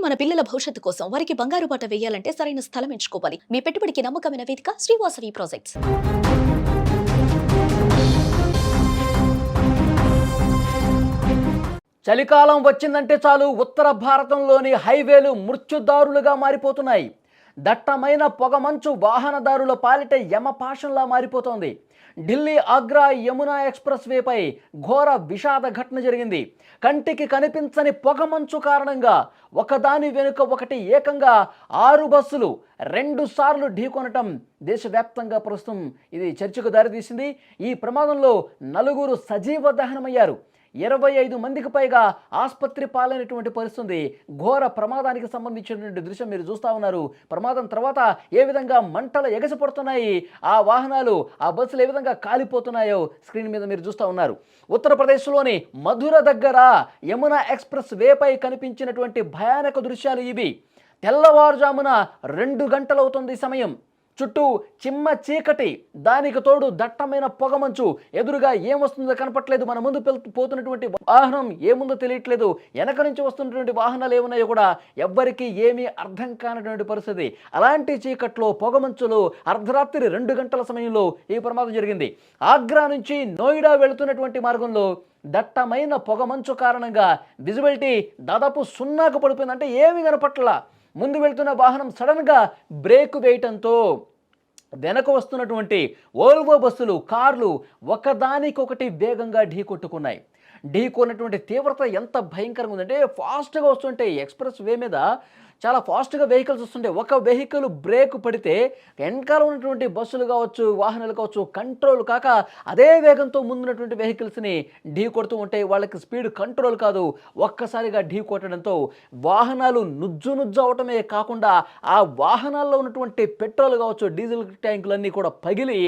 మన పిల్లల భవిష్యత్తు కోసం వారికి బంగారు బాట వేయాలంటే సరైన స్థలం ఎంచుకోవాలి. మీ పెట్టుబడికి నమ్మకమైన వేదిక శ్రీవాసవి ప్రాజెక్ట్స్. చలికాలం వచ్చిందంటే చాలు ఉత్తర భారతంలోని హైవేలు మృత్యుదారులుగా మారిపోతున్నాయి. దట్టమైన పొగమంచు వాహనదారుల పాలిట యమపాశంలా మారిపోతోంది. ఢిల్లీ ఆగ్రా యమునా ఎక్స్ప్రెస్ వేపై ఘోర విషాద ఘటన జరిగింది. కంటికి కనిపించని పొగమంచు కారణంగా ఒకదాని వెనుక ఒకటి ఏకంగా 6 బస్సులు 2 సార్లు ఢీకొనటం దేశవ్యాప్తంగా ప్రస్తుతం ఇది చర్చకు దారితీసింది. ఈ ప్రమాదంలో 4 సజీవ దహనమయ్యారు. 25 మందికి పైగా ఆసుపత్రి పాలైనటువంటి పరిస్థితి. ఘోర ప్రమాదానికి సంబంధించినటువంటి దృశ్యం మీరు చూస్తూ ఉన్నారు. ప్రమాదం తర్వాత ఏ విధంగా మంటలు ఎగసిపడుతున్నాయి, ఆ వాహనాలు ఆ బస్సులు ఏ విధంగా కాలిపోతున్నాయో స్క్రీన్ మీద మీరు చూస్తూ ఉన్నారు. ఉత్తరప్రదేశ్లోని మధుర దగ్గర యమునా ఎక్స్ప్రెస్ వేపై కనిపించినటువంటి భయానక దృశ్యాలు ఇవి. తెల్లవారుజామున 2 గంటలవుతుంది సమయం. చుట్టూ చిమ్మ చీకటి, దానికి తోడు దట్టమైన పొగమంచు. ఎదురుగా ఏమొస్తుందో కనపట్లేదు. మన ముందు పోతున్నటువంటి వాహనం ఏముందో తెలియట్లేదు. వెనక నుంచి వస్తున్నటువంటి వాహనాలు ఏమున్నాయో కూడా ఎవ్వరికీ ఏమీ అర్థం కానటువంటి పరిస్థితి. అలాంటి చీకట్లో పొగమంచులో అర్ధరాత్రి 2 గంటల సమయంలో ఈ ప్రమాదం జరిగింది. ఆగ్రా నుంచి నోయిడా వెళుతున్నటువంటి మార్గంలో దట్టమైన పొగమంచు కారణంగా విజిబిలిటీ దాదాపు 0కు పడిపోయింది. అంటే ఏమీ కనపట్ల. ముందు వెళ్తున్న వాహనం సడన్గా బ్రేక్ వేయటంతో వెనక వస్తున్నటువంటి ఓల్వో బస్సులు, కార్లు ఒకదానికొకటి వేగంగా ఢీకొట్టుకున్నాయి. ఢీకొన్నటువంటి తీవ్రత ఎంత భయంకరంగా ఉందంటే, ఫాస్ట్గా వస్తుంటే ఎక్స్ప్రెస్ వే మీద చాలా ఫాస్ట్గా వెహికల్స్ వస్తుంటాయి. ఒక వెహికల్ బ్రేక్ పడితే వెనకాల ఉన్నటువంటి బస్సులు కావచ్చు, వాహనాలు కావచ్చు, కంట్రోల్ కాక అదే వేగంతో ముందున్నటువంటి వెహికల్స్ని ఢీ కొడుతూ ఉంటాయి. వాళ్ళకి స్పీడ్ కంట్రోల్ కాదు. ఒక్కసారిగా ఢీ కొట్టడంతో వాహనాలు నుజ్జు అవటమే కాకుండా ఆ వాహనాల్లో ఉన్నటువంటి పెట్రోల్ కావచ్చు, డీజిల్ ట్యాంకులన్నీ కూడా పగిలి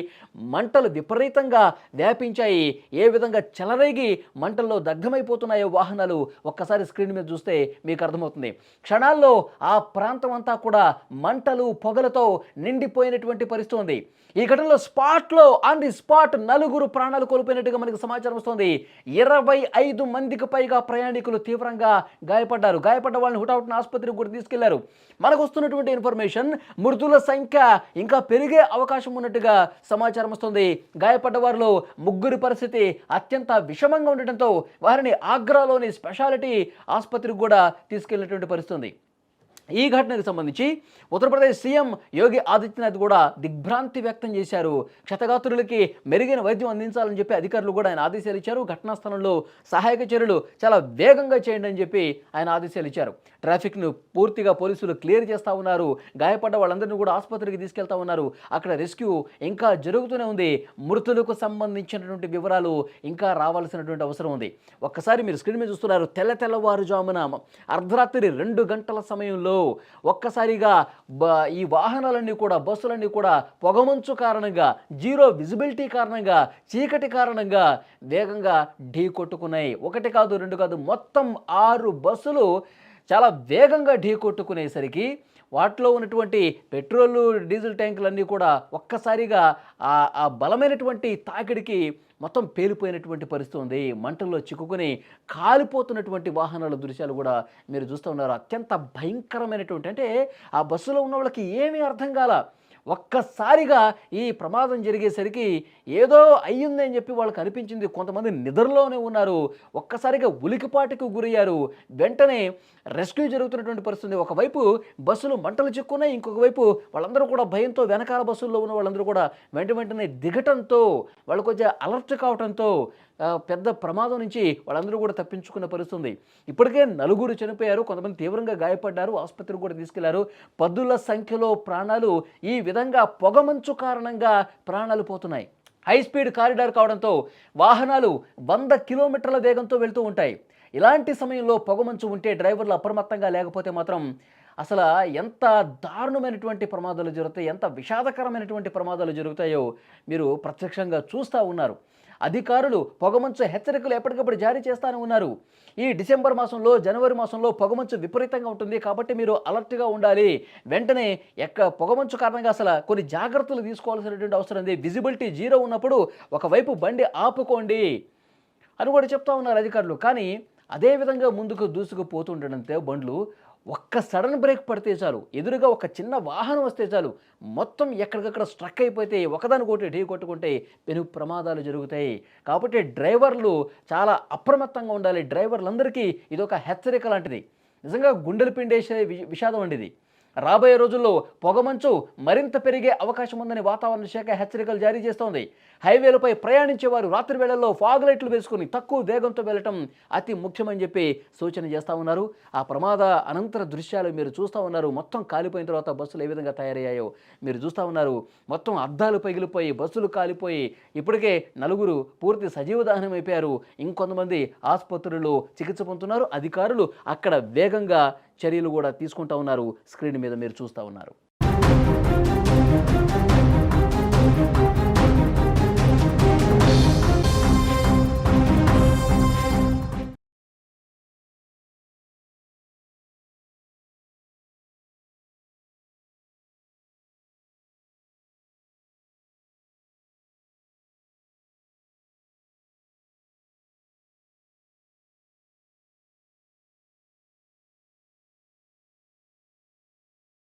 మంటలు విపరీతంగా వ్యాపించాయి. ఏ విధంగా చెలరేగి మంటల్లో దగ్ధమైపోతున్నాయో వాహనాలు ఒక్కసారి స్క్రీన్ మీద చూస్తే మీకు అర్థమవుతుంది. క్షణాల్లో ఆ ప్రాంతం అంతా కూడా మంటలు, పొగలతో నిండిపోయినటువంటి పరిస్థితి ఉంది. ఈ ఘటనలో ఆన్ ది స్పాట్ 4 ప్రాణాలు కోల్పోయినట్టుగా మనకు సమాచారం వస్తుంది. 25 మందికి పైగా ప్రయాణికులు తీవ్రంగా గాయపడ్డారు. గాయపడ్డ వాళ్ళని హుటాహుటిన ఆసుపత్రికి కూడా తీసుకెళ్లారు. మనకు వస్తున్నటువంటి ఇన్ఫర్మేషన్ మృతుల సంఖ్య ఇంకా పెరిగే అవకాశం ఉన్నట్టుగా సమాచారం వస్తుంది. గాయపడ్డ వారిలో 3 పరిస్థితి అత్యంత విషమంగా ఉండటంతో వారిని ఆగ్రాలోని స్పెషాలిటీ ఆసుపత్రికి కూడా తీసుకెళ్లినటువంటి పరిస్థితి. ఈ ఘటనకు సంబంధించి ఉత్తరప్రదేశ్ సీఎం యోగి ఆదిత్యనాథ్ కూడా దిగ్భ్రాంతి వ్యక్తం చేశారు. క్షతగాత్రులకి మెరుగైన వైద్యం అందించాలని చెప్పి అధికారులు కూడా ఆయన ఆదేశాలు ఇచ్చారు. ఘటనా స్థలంలో సహాయక చర్యలు చాలా వేగంగా చేయండి అని చెప్పి ఆయన ఆదేశాలు ఇచ్చారు. ట్రాఫిక్ను పూర్తిగా పోలీసులు క్లియర్ చేస్తూ ఉన్నారు. గాయపడ్డ వాళ్ళందరినీ కూడా ఆసుపత్రికి తీసుకెళ్తా ఉన్నారు. అక్కడ రెస్క్యూ ఇంకా జరుగుతూనే ఉంది. మృతులకు సంబంధించినటువంటి వివరాలు ఇంకా రావాల్సినటువంటి అవసరం ఉంది. ఒక్కసారి మీరు స్క్రీన్ మీద చూస్తున్నారు. తెల్లవారుజామున అర్ధరాత్రి 2 గంటల సమయంలో ఒక్కసారిగా ఈ వాహనాలన్నీ కూడా, బస్సులన్నీ కూడా పొగమంచు కారణంగా, జీరో విజిబిలిటీ కారణంగా, చీకటి కారణంగా వేగంగా ఢీ కొట్టుకున్నాయి. 1 కాదు, 2 కాదు, మొత్తం 6 బస్సులు చాలా వేగంగా ఢీ కొట్టుకునేసరికి వాటిలో ఉన్నటువంటి పెట్రోలు, డీజిల్ ట్యాంకులన్నీ కూడా ఒక్కసారిగా ఆ బలమైనటువంటి తాకిడికి మొత్తం పేలిపోయినటువంటి పరిస్థితి ఉంది. మంటల్లో చిక్కుకుని కాలిపోతున్నటువంటి వాహనాల దృశ్యాలు కూడా మీరు చూస్తూ ఉన్నారు. అత్యంత భయంకరమైనటువంటి, అంటే ఆ బస్సులో ఉన్న వాళ్ళకి ఏమీ అర్థం కాల. ఒక్కసారిగా ఈ ప్రమాదం జరిగేసరికి ఏదో అయ్యిందని చెప్పి వాళ్ళకి అనిపించింది. కొంతమంది నిద్రలోనే ఉన్నారు. ఒక్కసారిగా ఉలికిపాటుకు గురయ్యారు. వెంటనే రెస్క్యూ జరుగుతున్నటువంటి పరిస్థితి. ఒకవైపు బస్సులు మంటలు చిక్కున్నాయి, ఇంకొక వైపు వాళ్ళందరూ కూడా భయంతో, వెనకాల బస్సుల్లో ఉన్న వాళ్ళందరూ కూడా వెంటనే దిగటంతో, వాళ్ళు కొంచెం అలర్ట్ కావడంతో పెద్ద ప్రమాదం నుంచి వాళ్ళందరూ కూడా తప్పించుకున్న పరిస్థితి. ఇప్పటికే 4 చనిపోయారు, కొంతమంది తీవ్రంగా గాయపడ్డారు, ఆసుపత్రికి కూడా తీసుకెళ్లారు. 10ల సంఖ్యలో ప్రాణాలు ఈ విధంగా పొగమంచు కారణంగా ప్రాణాలు పోతున్నాయి. హై స్పీడ్ కారిడార్ కావడంతో వాహనాలు 100 కిలోమీటర్ల వేగంతో వెళ్తూ ఉంటాయి. ఇలాంటి సమయంలో పొగమంచు ఉంటే డ్రైవర్లు అప్రమత్తంగా లేకపోతే మాత్రం అసలు ఎంత దారుణమైనటువంటి ప్రమాదాలు జరుగుతాయి, ఎంత విషాదకరమైనటువంటి ప్రమాదాలు జరుగుతాయో మీరు ప్రత్యక్షంగా చూస్తూ ఉన్నారు. అధికారులు పొగమంచు హెచ్చరికలు ఎప్పటికప్పుడు జారీ చేస్తూనే ఉన్నారు. ఈ డిసెంబర్ మాసంలో, జనవరి మాసంలో పొగమంచు విపరీతంగా ఉంటుంది కాబట్టి మీరు అలర్ట్గా ఉండాలి. వెంటనే పొగమంచు కారణంగా అసలు కొన్ని జాగ్రత్తలు తీసుకోవాల్సినటువంటి అవసరం ఉంది. విజిబిలిటీ 0 ఉన్నప్పుడు ఒకవైపు బండి ఆపుకోండి అని కూడా చెప్తా ఉన్నారు అధికారులు. కానీ అదేవిధంగా ముందుకు దూసుకుపోతుండడంతో బండ్లు ఒక్క సడన్ బ్రేక్ పడితే చాలు, ఎదురుగా ఒక చిన్న వాహనం వస్తే చాలు, మొత్తం ఎక్కడికక్కడ స్ట్రక్ అయిపోతే ఒకదానికొకటి ఢీ కొట్టుకుంటే పెను ప్రమాదాలు జరుగుతాయి. కాబట్టి డ్రైవర్లు చాలా అప్రమత్తంగా ఉండాలి. డ్రైవర్లందరికీ ఇదొక హెచ్చరిక లాంటిది. నిజంగా గుండెలు పిండేసే విషాదం అండి ఇది. రాబోయే రోజుల్లో పొగమంచు మరింత పెరిగే అవకాశం ఉందని వాతావరణ శాఖ హెచ్చరికలు జారీ చేస్తోంది. హైవేలపై ప్రయాణించే వారు రాత్రి వేళల్లో ఫాగ్ లైట్లు వేసుకుని తక్కువ వేగంతో వెళ్ళటం అతి ముఖ్యమని చెప్పి సూచన చేస్తూ ఉన్నారు. ఆ ప్రమాద అనంతర దృశ్యాలు మీరు చూస్తూ ఉన్నారు. మొత్తం కాలిపోయిన తర్వాత బస్సులు ఏ విధంగా తయారయ్యాయో మీరు చూస్తూ ఉన్నారు. మొత్తం అద్దాలు పగిలిపోయి బస్సులు కాలిపోయి ఇప్పటికే నలుగురు పూర్తి సజీవ దహనం అయిపోయారు. ఇంకొంతమంది ఆసుపత్రుల్లో చికిత్స పొందుతున్నారు. అధికారులు అక్కడ వేగంగా చర్యలు కూడా తీసుకుంటా ఉన్నారు. స్క్రీన్ మీద మీరు చూస్తూ ఉన్నారు.